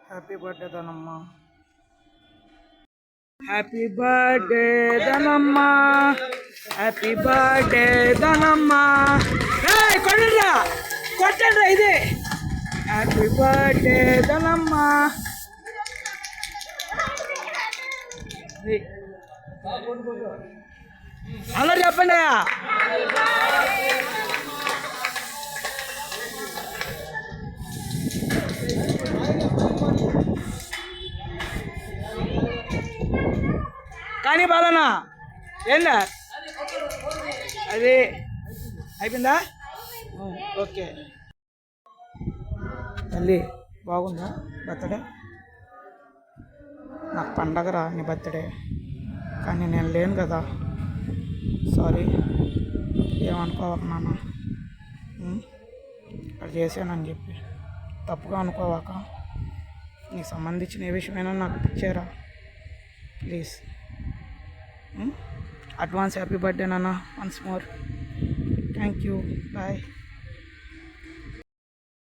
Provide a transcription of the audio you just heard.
Happy birthday Dhanamma. Happy birthday Dhanamma. Happy birthday Dhanamma. కొట్టండిరా కొట్టండిరా ఇది. Happy birthday Dhanamma. అందరు చెప్పండి. కానీ బాలనా ఏందా అది అయిపోయిందా? ఓకే తల్లి బాగుందా బర్త్డే? నాకు పండగరా నీ బర్త్డే, కానీ నేను లేను కదా. సారీ, ఏమనుకోవాక నాన్న, అది చేశానని చెప్పి తప్పుగా అనుకోవాక. నీకు సంబంధించిన ఏ విషయమైనా నాకు ఇచ్చారా ప్లీజ్. అడ్వాన్స్ హ్యాపీ బర్త్డే నాన్న, once more. Thank you, bye.